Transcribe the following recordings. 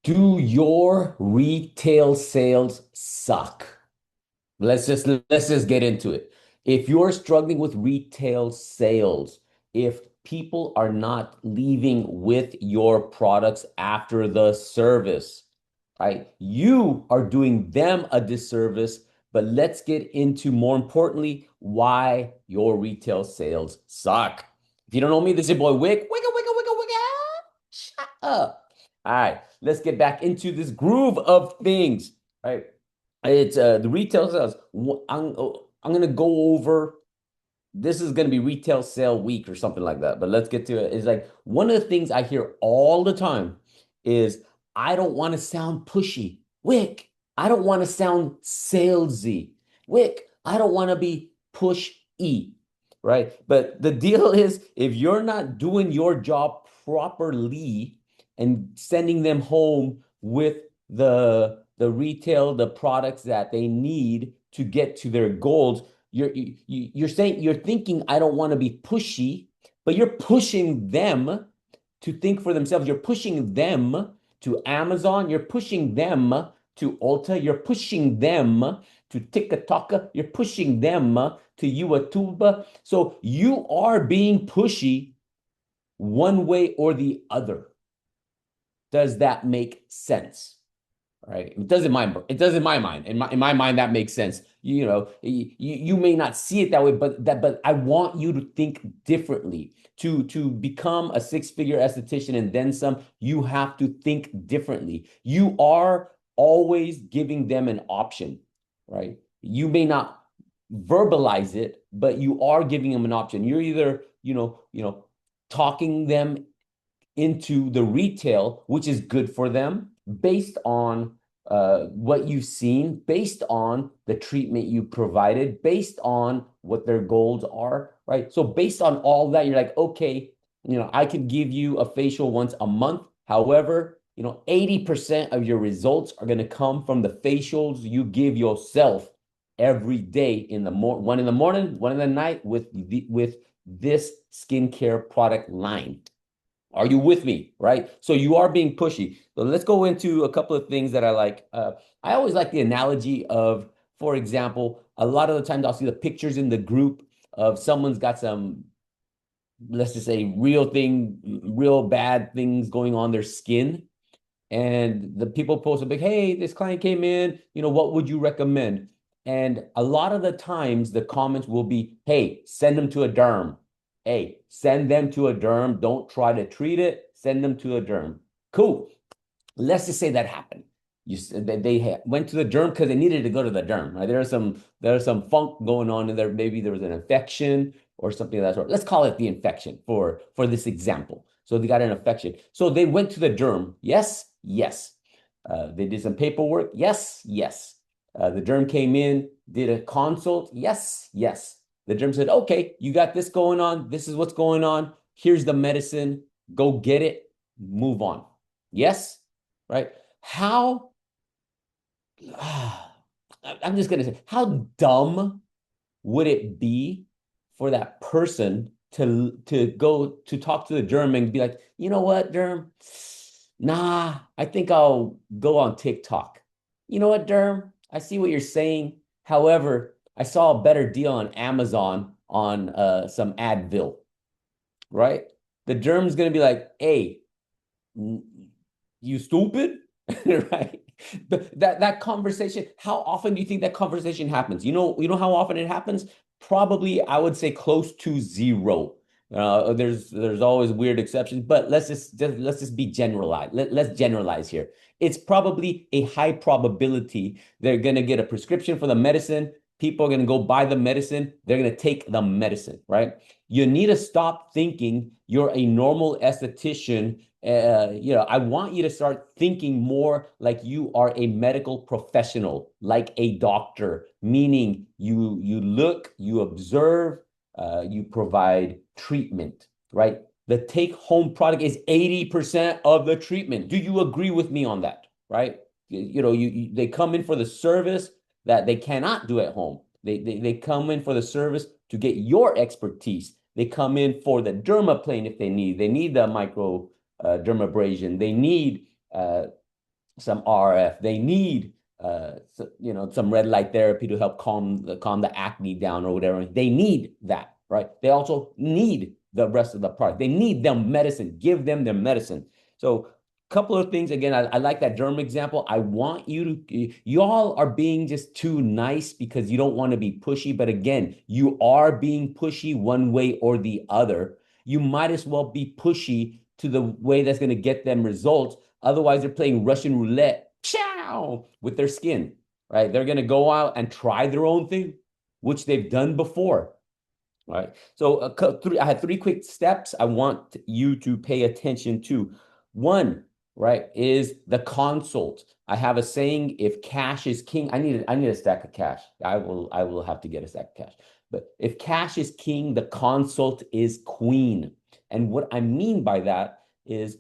Do your retail sales suck? Let's just get into it. If you're struggling with retail sales, if people are not leaving with your products after the service, right? You are doing them a disservice, but let's get into more importantly why your retail sales suck. If you don't know me, this is your boy Wick. Wicka, wicka, wicka, wicka. Shut up. All right, let's get back into this groove of things. Right. It's the retail sales. I'm gonna go over. This is gonna be retail sale week or something like that. But let's get to it. It's like one of the things I hear all the time is I don't want to sound pushy. Wick, I don't want to sound salesy. Wick, I don't want to be push-y, right? But the deal is if you're not doing your job properly and sending them home with the retail, the products that they need to get to their goals. You're saying you're thinking I don't want to be pushy, but you're pushing them to think for themselves. You're pushing them to Amazon. You're pushing them to Ulta. You're pushing them to TikTok. You're pushing them to YouTube. So you are being pushy one way or the other. Does that make sense? Right? It does in my mind. In my mind, that makes sense. You may not see it that way, but I want you to think differently. To become a six-figure esthetician and then some, you have to think differently. You are always giving them an option, right? You may not verbalize it, but you are giving them an option. You're either, talking them into the retail, which is good for them based on what you've seen, based on the treatment you provided, based on what their goals are, right? So based on all that, you're like, okay, I could give you a facial once a month. However, 80% of your results are going to come from the facials you give yourself every day one in the morning, one in the night with this skincare product line. Are you with me? Right. So you are being pushy. So let's go into a couple of things that I like. I always like the analogy of, for example, a lot of the times I'll see the pictures in the group of someone's got some, let's just say, real bad things going on their skin. And the people post a big, hey, this client came in, what would you recommend? And a lot of the times the comments will be, hey, send them to a derm. Hey, send them to a derm. Don't try to treat it. Send them to a derm. Cool. Let's just say that happened. They went to the derm because they needed to go to the derm. Right? There's some funk going on in there. Maybe there was an infection or something of that sort. Let's call it the infection for this example. So they got an infection. So they went to the derm. Yes, yes. They did some paperwork. Yes, yes. The derm came in, did a consult. Yes, yes. The derm said, okay, you got this going on. This is what's going on. Here's the medicine. Go get it. Move on. Yes, right? How, I'm just going to say, how dumb would it be for that person to go to talk to the derm and be like, you know what, derm? Nah, I think I'll go on TikTok. You know what, derm? I see what you're saying. However, I saw a better deal on Amazon on some Advil, right? The derm's gonna be like, hey, you stupid, right? But that conversation, how often do you think that conversation happens? You know how often it happens? Probably, I would say close to zero. There's always weird exceptions, but let's just be generalized. Let's generalize here. It's probably a high probability they're gonna get a prescription for the medicine. People are gonna go buy the medicine. They're gonna take the medicine, right? You need to stop thinking you're a normal esthetician. I want you to start thinking more like you are a medical professional, like a doctor, meaning you look, you observe, you provide treatment, right? The take-home product is 80% of the treatment. Do you agree with me on that, right? They come in for the service that they cannot do at home. They come in for the service to get your expertise. They come in for the dermaplane if they need. They need the micro dermabrasion. They need some RF. They need some red light therapy to help calm the acne down or whatever. They need that, right? They also need the rest of the product. They need them medicine. Give them their medicine. So a couple of things. Again, I like that derm example. I want y'all are being just too nice because you don't want to be pushy. But again, you are being pushy one way or the other. You might as well be pushy to the way that's going to get them results. Otherwise, they're playing Russian roulette with their skin, right? They're going to go out and try their own thing, which they've done before, right? So I had three quick steps I want you to pay attention to. One, right, is the consult. I have a saying: if cash is king, I need a stack of cash. I will have to get a stack of cash. But if cash is king, the consult is queen. And what I mean by that is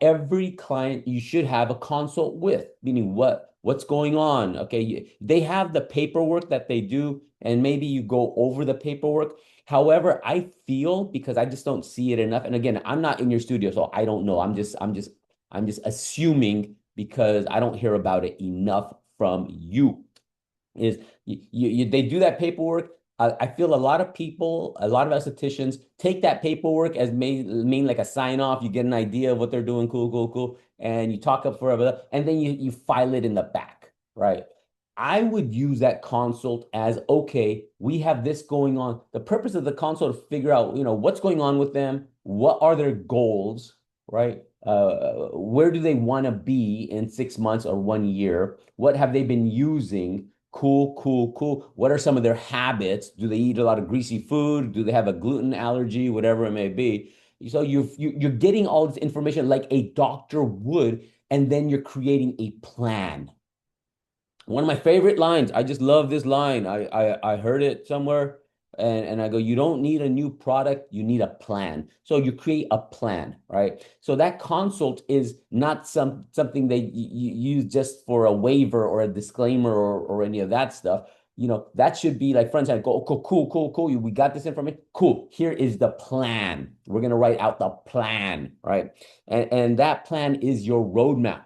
every client you should have a consult with, meaning what's going on. Okay, they have the paperwork that they do, and maybe you go over the paperwork. However, I feel, because I just don't see it enough. And again, I'm not in your studio, so I don't know. I'm just assuming because I don't hear about it enough from you. Is they do that paperwork. I feel a lot of people, a lot of estheticians take that paperwork as mean like a sign off. You get an idea of what they're doing, cool, cool, cool, and you talk up forever, and then you file it in the back, right? I would use that consult as, okay, we have this going on. The purpose of the consult is to figure out, what's going on with them, what are their goals, right? Where do they want to be in 6 months or 1 year? What have they been using? Cool, cool, cool. What are some of their habits? Do they eat a lot of greasy food? Do they have a gluten allergy? Whatever it may be. So you're getting all this information like a doctor would, and then you're creating a plan. One of my favorite lines. I just love this line. I heard it somewhere, and I go, you don't need a new product, you need a plan. So you create a plan, right? So that consult is not something that you use just for a waiver or a disclaimer or any of that stuff. That should be like friends and go, oh, cool, cool, cool, cool. We got this information. Cool. Here is the plan. We're gonna write out the plan, right? And that plan is your roadmap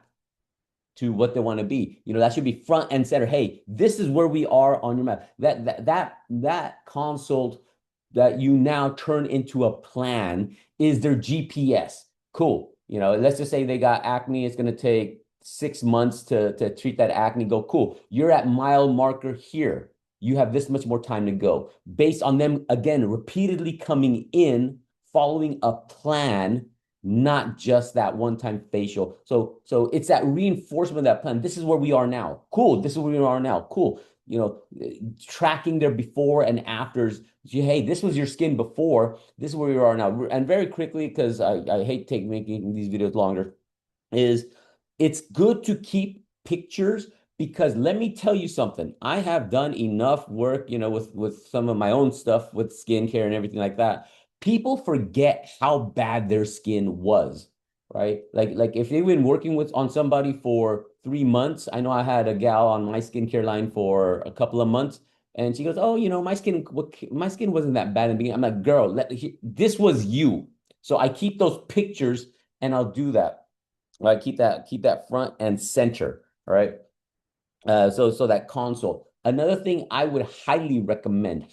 to what they want to be. That should be front and center. Hey, this is where we are on your map. That consult that you now turn into a plan is their GPS. Cool. Let's just say they got acne. It's going to take 6 months to treat that acne. Go, cool. You're at mile marker here. You have this much more time to go. Based on them, again, repeatedly coming in, following a plan, not just that one-time facial. So it's that reinforcement of that plan. This is where we are now. Cool. This is where we are now. Cool. Tracking their before and afters. Hey, this was your skin before. This is where we are now. And very quickly, because I hate making these videos longer, is it's good to keep pictures, because let me tell you something. I have done enough work, with some of my own stuff with skincare and everything like that. People forget how bad their skin was, right? Like if they've been working on somebody for 3 months. I know I had a gal on my skincare line for a couple of months, and she goes, "Oh, my skin wasn't that bad in the beginning." I'm like, "Girl, this was you." So I keep those pictures, and I'll do that. I keep that front and center, all right? So that console. Another thing I would highly recommend,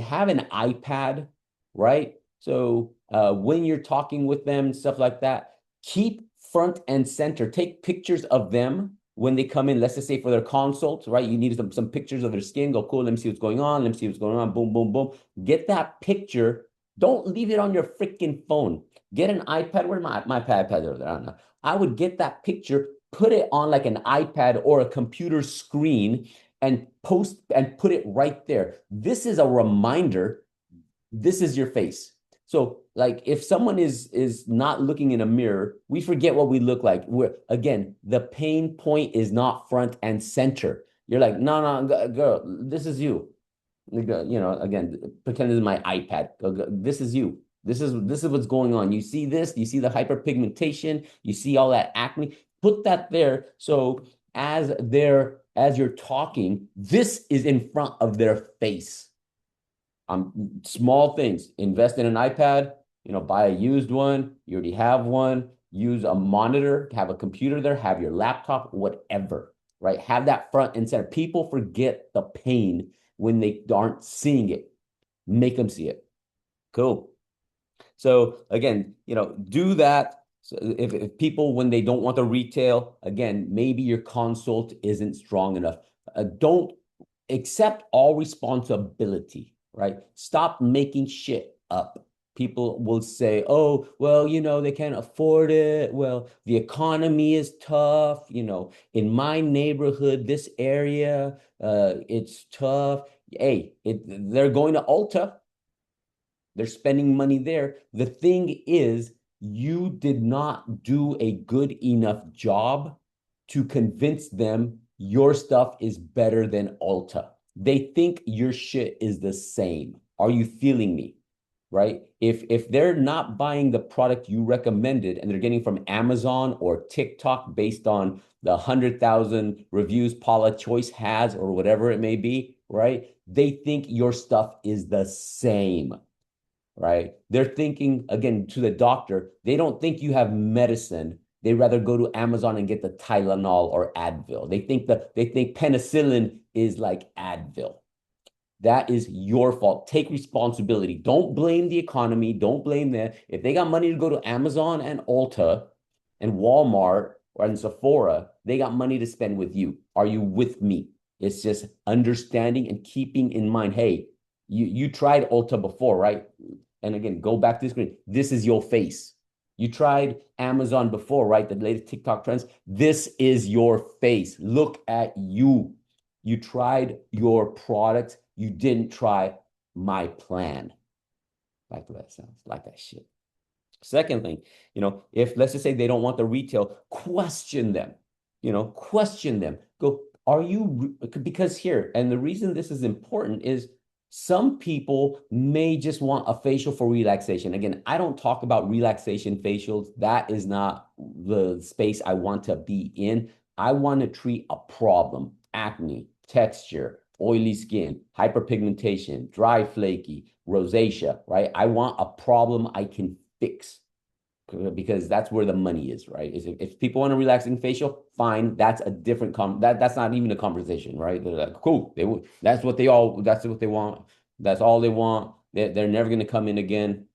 have an iPad, right? So when you're talking with them, stuff like that, keep front and center. Take pictures of them when they come in. Let's just say for their consults, right? You need some pictures of their skin. Go, cool. Let me see what's going on. Let me see what's going on. Boom, boom, boom. Get that picture. Don't leave it on your freaking phone. Get an iPad. Where my iPad over there? I don't know. I would get that picture, put it on like an iPad or a computer screen, and post and put it right there. This is a reminder. This is your face. So like if someone is not looking in a mirror, we forget what we look like. Again, the pain point is not front and center. You're like, no, girl, this is you. Again, pretend this is my iPad. This is you. This is what's going on. You see this, you see the hyperpigmentation, you see all that acne. Put that there. So as you're talking, this is in front of their face. Small things. Invest in an iPad, buy a used one. You already have one. use a monitor, have a computer there, have your laptop, whatever, right? Have that front and center. People forget the pain when they aren't seeing it. Make them see it. Cool. So again, do that. So if people, when they don't want the retail, again, maybe your consult isn't strong enough. Don't accept all responsibility, right? Stop making shit up. People will say, oh, well, they can't afford it. Well, the economy is tough. In my neighborhood, this area, it's tough. Hey, they're going to Ulta. They're spending money there. The thing is, you did not do a good enough job to convince them your stuff is better than Ulta. They think your shit is the same. Are you feeling me? Right? If they're not buying the product you recommended and they're getting from Amazon or TikTok based on the 100,000 reviews Paula Choice has or whatever it may be, right? They think your stuff is the same, right? They're thinking, again, to the doctor, they don't think you have medicine. They rather go to Amazon and get the Tylenol or Advil. They think penicillin is like Advil. That is your fault. Take responsibility. Don't blame the economy. Don't blame them. If they got money to go to Amazon and Ulta and Walmart or and Sephora, they got money to spend with you. Are you with me? It's just understanding and keeping in mind, hey, you tried Ulta before, right? And again, go back to the screen. This is your face. You tried Amazon before, right? The latest TikTok trends. This is your face. Look at you. You tried your product. You didn't try my plan. Like that sounds, like that shit. Second thing, if let's just say they don't want the retail, question them. Question them. Go, are you, because here, and the reason this is important is some people may just want a facial for relaxation. Again, I don't talk about relaxation facials. That is not the space I want to be in. I want to treat a problem, acne, texture, oily skin, hyperpigmentation, dry, flaky, rosacea, right? I want a problem I can fix because that's where the money is, right? If people want a relaxing facial, fine. That's a different that's not even a conversation, right? They're like, cool. That's what they want. That's all they want. They're never going to come in again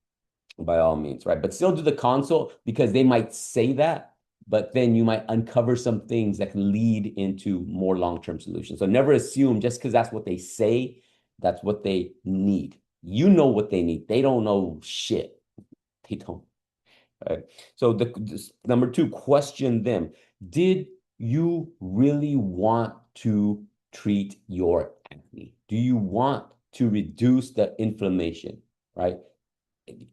by all means, right? But still do the consult because they might say that, but then you might uncover some things that can lead into more long-term solutions. So never assume just because that's what they say, that's what they need. You know what they need. They don't know shit. They don't. Right. So number two, question them. Did you really want to treat your acne? Do you want to reduce the inflammation? Right.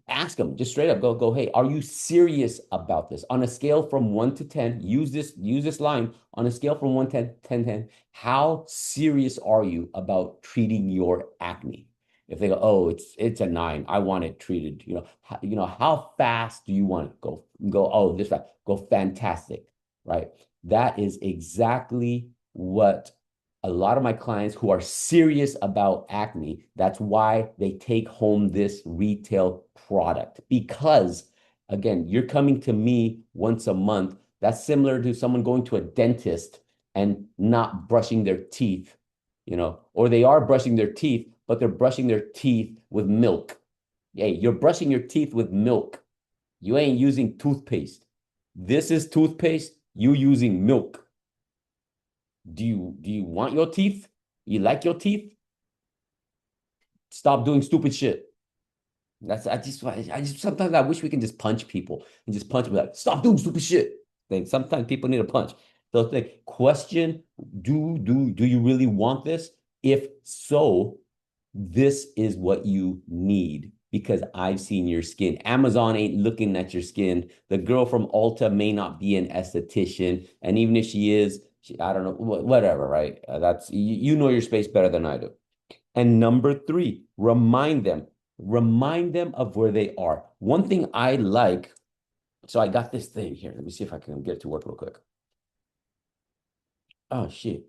Ask them just straight up. Go, hey, are you serious about this? On a scale from 1 to 10, use this line. On a scale from 1 to 10, how serious are you about treating your acne? If they go, oh, it's a 9, I want it treated. How fast do you want it? Go, oh, this fast. Go fantastic, right? That is exactly what a lot of my clients who are serious about acne, that's why they take home this retail product. Because again, you're coming to me once a month. That's similar to someone going to a dentist and not brushing their teeth, or they are brushing their teeth, but they're brushing their teeth with milk. Hey, you're brushing your teeth with milk. You ain't using toothpaste. This is toothpaste. You using milk. Do you want your teeth? You like your teeth? Stop doing stupid shit. I just sometimes I wish we can just punch people and just punch them like, stop doing stupid shit. Sometimes people need a punch. So question, do you really want this? If so, this is what you need because I've seen your skin. Amazon ain't looking at your skin. The girl from Ulta may not be an esthetician. And even if she is, I don't know, whatever, right? You know your space better than I do. And number three, remind them of where they are. One thing I like, so I got this thing here. Let me see if I can get it to work real quick. Oh, shit.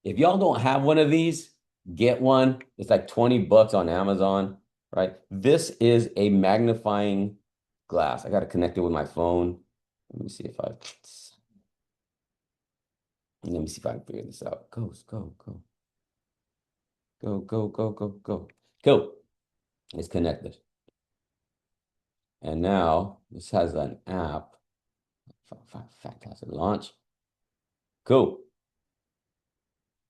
If y'all don't have one of these, get one. It's like 20 bucks on Amazon, right? This is a magnifying glass. I got to connect it with my phone. Let me see if I let me see if I can figure this out. Go. Cool. It's connected. And now this has an app. Fantastic launch. Cool.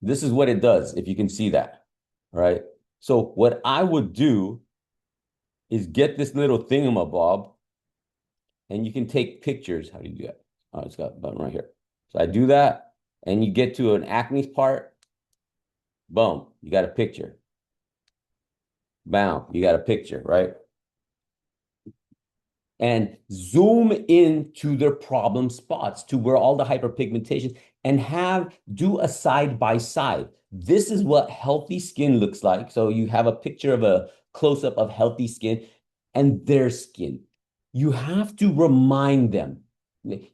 This is what it does, if you can see that, right? So what I would do is get this little thingamabob, and you can take pictures. How do you do that? Oh, it's got a button right here. So I do that, and you get to an acne part. Boom, you got a picture. Bam, you got a picture, right? And zoom into their problem spots to where all the hyperpigmentation and have do a side by side. This is what healthy skin looks like. So you have a picture of a close up of healthy skin and their skin. You have to remind them.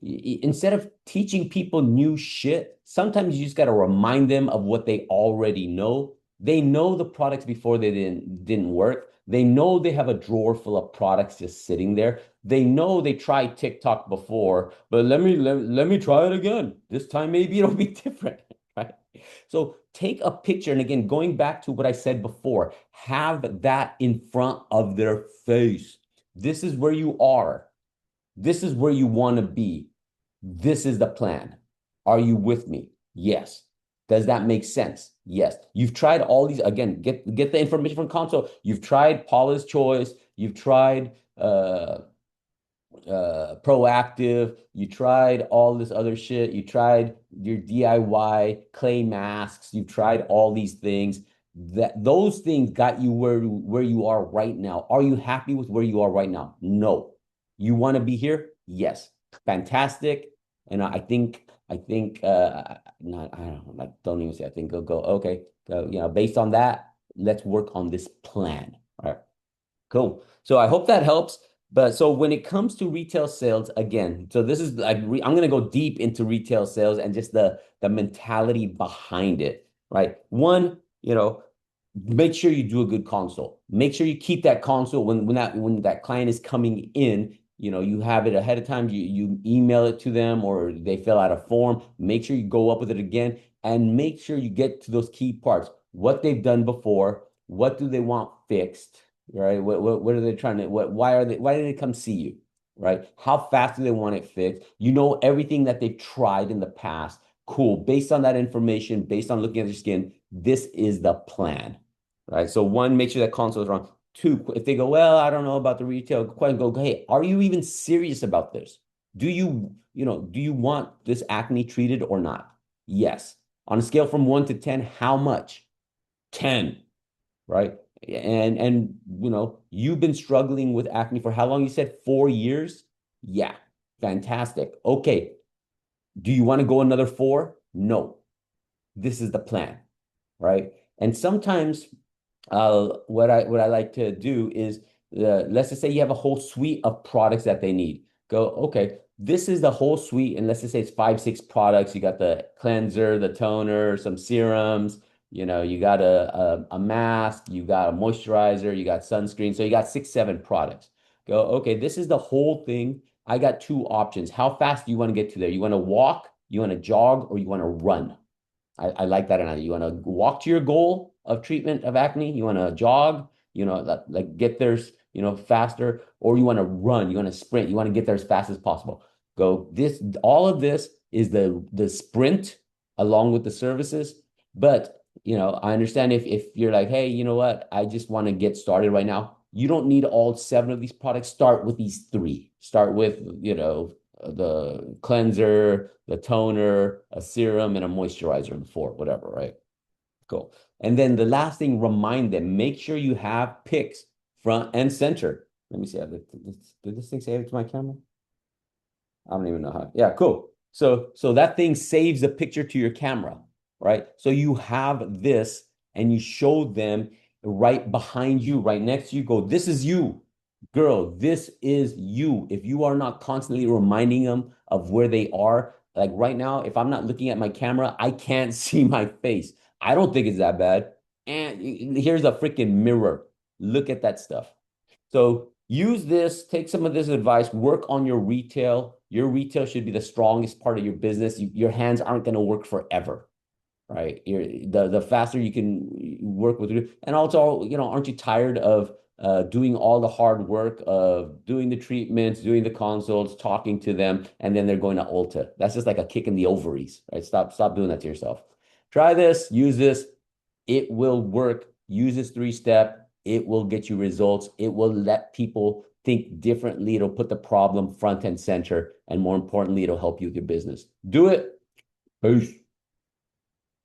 Instead of teaching people new shit, sometimes you just got to remind them of what they already know. They know the products before they didn't work. They know they have a drawer full of products just sitting there. They know they tried TikTok before, but let me try it again. This time maybe it'll be different, right? So take a picture, and again, going back to what I said before, have that in front of their face. This is where you are. This is where you want to be. This is the plan. Are you with me? Yes. Does that make sense? Yes. You've tried all these, again, get the information from console. You've tried Paula's Choice. You've tried proactive. You tried all this other shit. You tried your DIY clay masks. You've tried all these things. That those things got you where you are right now. Are you happy with where you are right now? No. You want to be here? Yes. Fantastic. And I think not I don't like don't even say I think go okay. Based on that, let's work on this plan. All right. Cool. So I hope that helps. But so when it comes to retail sales, again, so this is like I'm going to go deep into retail sales and just the mentality behind it, right? One, make sure you do a good consult. Make sure you keep that consult when that client is coming in. You have it ahead of time. You email it to them or they fill out a form. Make sure you go up with it again and make sure you get to those key parts. What they've done before, what do they want fixed? Right? What are they trying to, why did they come see you? Right? How fast do they want it fixed? You know everything that they've tried in the past. Cool. Based on that information, based on looking at their skin, this is the plan. Right? So one, make sure that console is wrong. Two, if they go, well, I don't know about the retail question, go, hey, are you even serious about this? Do you want this acne treated or not? Yes. On a scale from 1 to 10, how much? 10, right? And you've been struggling with acne for how long? You said 4 years? Yeah, fantastic. Okay. Do you want to go another four? No. This is the plan, right? And sometimes what I like to do is let's just say you have a whole suite of products that they need. Go, okay, this is the whole suite, and let's just say it's 5, 6 products. You got the cleanser, the toner, some serums. You got a mask, you got a moisturizer, you got sunscreen. So you got 6, 7 products. Go, okay, this is the whole thing. I got two options. How fast do you want to get to there? You want to walk, you want to jog, or you want to run? I like that analogy. You want to walk to your goal of treatment of acne, you want to jog, like get there, faster, or you want to run, you want to sprint, you want to get there as fast as possible. All of this is the sprint along with the services. But I understand if you're like, hey, you know what, I just want to get started right now. You don't need all 7 of these products. Start with these 3. Start with, the cleanser, the toner, a serum, and a moisturizer in 4, whatever, right? Cool. And then the last thing, remind them, make sure you have pics front and center. Let me see. Did this thing save it to my camera? I don't even know how. Yeah, cool. So that thing saves a picture to your camera, right? So you have this and you show them right behind you, right next to you, go, this is you. Girl, this is you. If you are not constantly reminding them of where they are, like right now, if I'm not looking at my camera, I can't see my face. I don't think it's that bad. And here's a freaking mirror. Look at that stuff. So use this, take some of this advice, work on your retail Your retail should be the strongest part of your business. Your hands aren't going to work forever, right? The faster you can work with, and also, aren't you tired of doing all the hard work of doing the treatments, doing the consults, talking to them, and then they're going to Ulta? That's just like a kick in the ovaries, right? Stop doing that to yourself. Try this, use this. It will work. Use this three-step. It will get you results. It will let people think differently. It'll put the problem front and center. And more importantly, it'll help you with your business. Do it. Peace.